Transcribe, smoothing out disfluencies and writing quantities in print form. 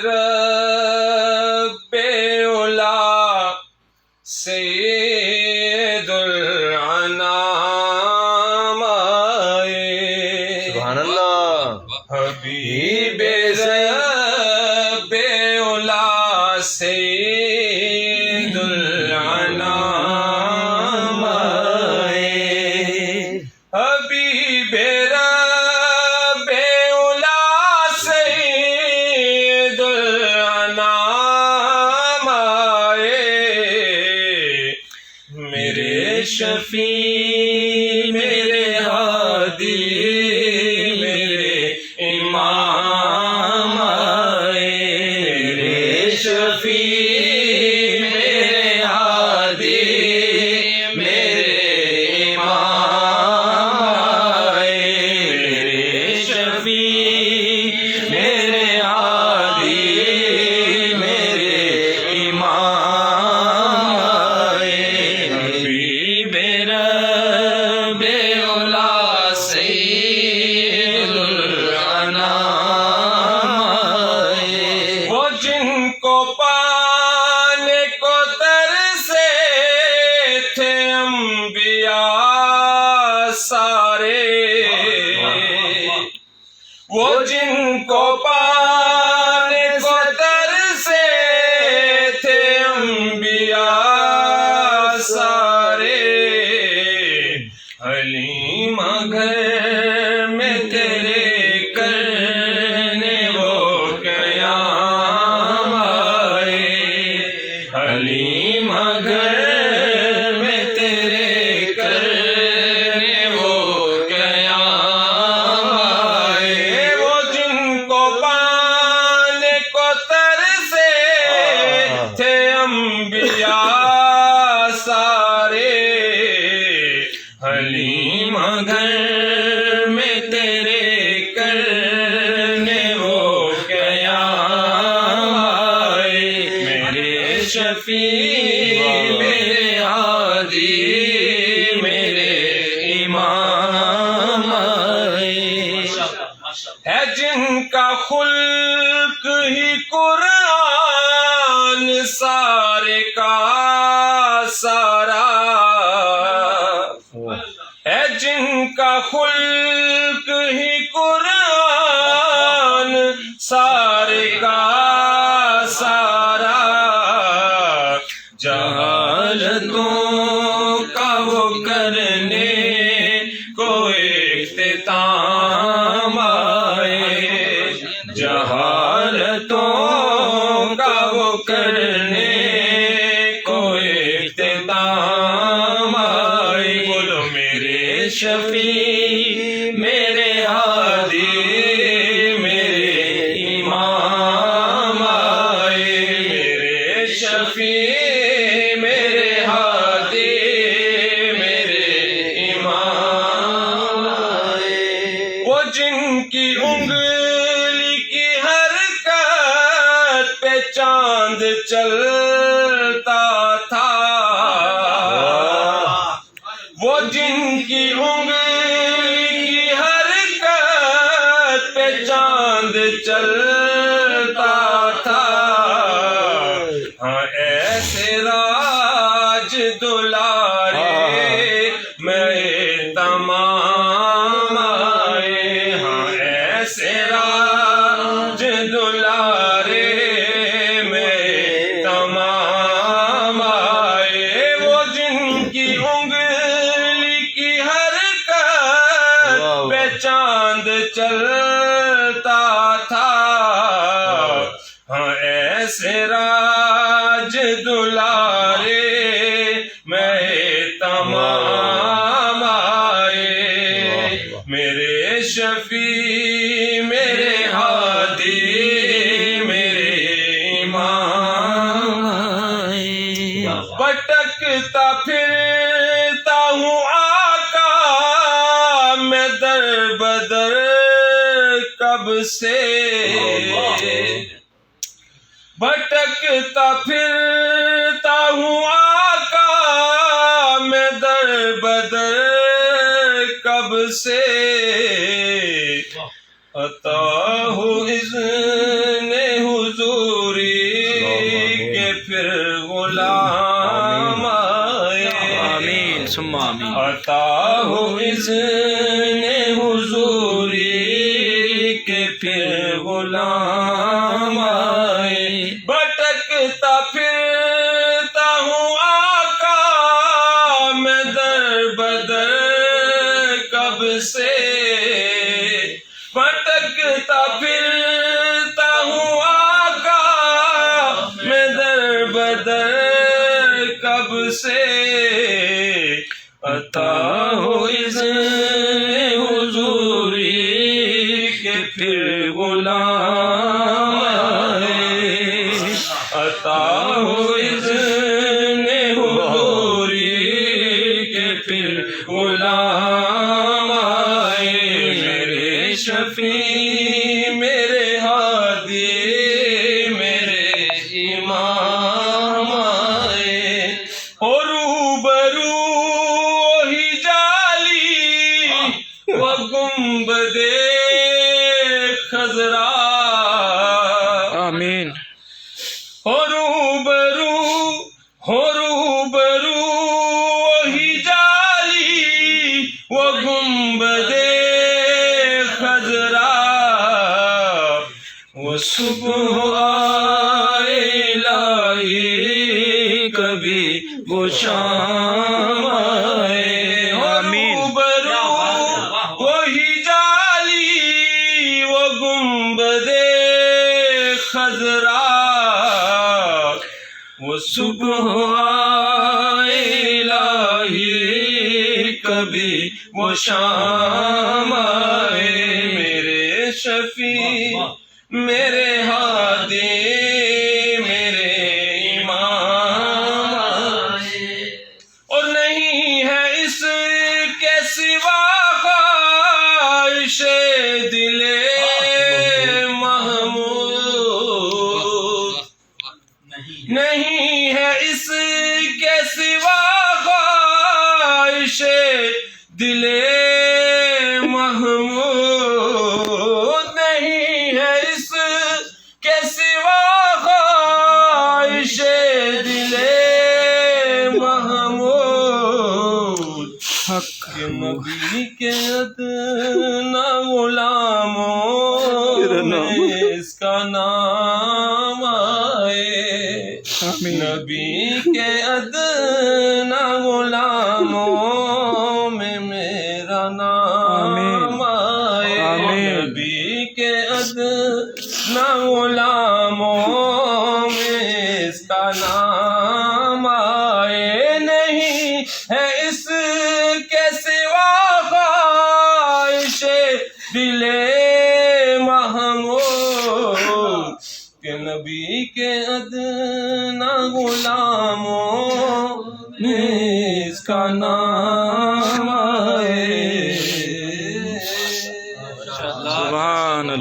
رب اولا سید الانام آئے، سبحان اللہ، حبیب رب اولا سید الانام آئے، حبیب رب اولا سید الانام آئے، میرے شفیع میرے ہادی میرے امام آئے، میرے شفیع میرے ہادی میرے امام آئے، میرے شفیع میرے ہادی میرے امام آئے، حبیب رب اولا سید الانام آئے، وہ جن کو پانے کو ترسے تھے انبیاء سارے، وہ جن کو پانے کو ترسے تھے انبیاء سارے، حلیم گھر میں تیرے کرنے وہ قیام آئے، حلیم گھر میں تیرے کرنے وہ قیام آئے، وہ جن کو پانے کو ترسے تھے انبیاء سارے، حلیم گھر میں تیرے کرنے وہ قیام آئے، میرے شفیع میرے ہادی میرے امام آئے، ہے جن کا خلق ہی قرآن سارے کا سارا، ہے جن کا خلق ہی قرآن سارے کا سارا، جہالتوں کا وہ کرنے کو اختتام آئے، جہالتوں کا وہ کرنے کو اختتام آئے، بولو میرے شفیع میرے ہادی میرے امام آئے، میرے شفیع میرے ہادی میرے امام آئے، وہ جن کی انگلی کی حرکت پہ چاند چلتا تھا، وہ جن کی انگلی کی حرکت پہ چاند چلتا تھا، ہاں ایسے راج دلارے میں تمام آئے، ہاں ایسے راج دلارے میں تمام آئے، وہ جن کی انگلی کی حرکت پہ چاند چلتا تھا، ہاں ایسے راج دلارے میں تمام آئے، میرے شفیع میرے ہادی میرے امام آئے، بھٹکتا پھرتا ہوں آقا میں در بدر کب سے، بھٹکتا پھرتا ہوں آقا میں در بدر کب سے، عطا ہو اذن اذن حضوری کے پھر غلام آئے بھٹکتا پھرتا ہوں آقا میں در بدر کب سے بھٹکتا پھرتا ہوں آقا میں در بدر کب سے عطا ہو اذن حضوری کے پھر غلام آئے عطا ہو اذن حضوری کے پھر غلام آئے میرے شفیع میرے ہادی میرے امام آئے ہو روبرو وہی جالی و گنبد خضرا آمین ہو روبرو وہی جالی و گنبد خضرا وہ صبح آئے الہی کبھی وہ شام آئے روبرو وہی جالی وہ گنبد خضرا وہ صبح آئے الہی کبھی وہ شام آئے میرے شفیع میرے ہادی میرے امام آئے اور نہیں ہے اس کے سوا خواہش دل محمود نہیں ہے اس کے سوا خواہش دل محمود نہیں ہے اس کے سوا خواہش دل محمود کہ نبی کے ادنا غلاموں میں اس کا نام آئے نبی کے ادنا غلاموں میں میرا نام آئے نبی کے ادنا غلاموں میں اس کا نام آئے نہیں ہے اس کے سوا خواہش دل محمود کہ نبی کے ادنا غلاموں میں اس کا نام آئے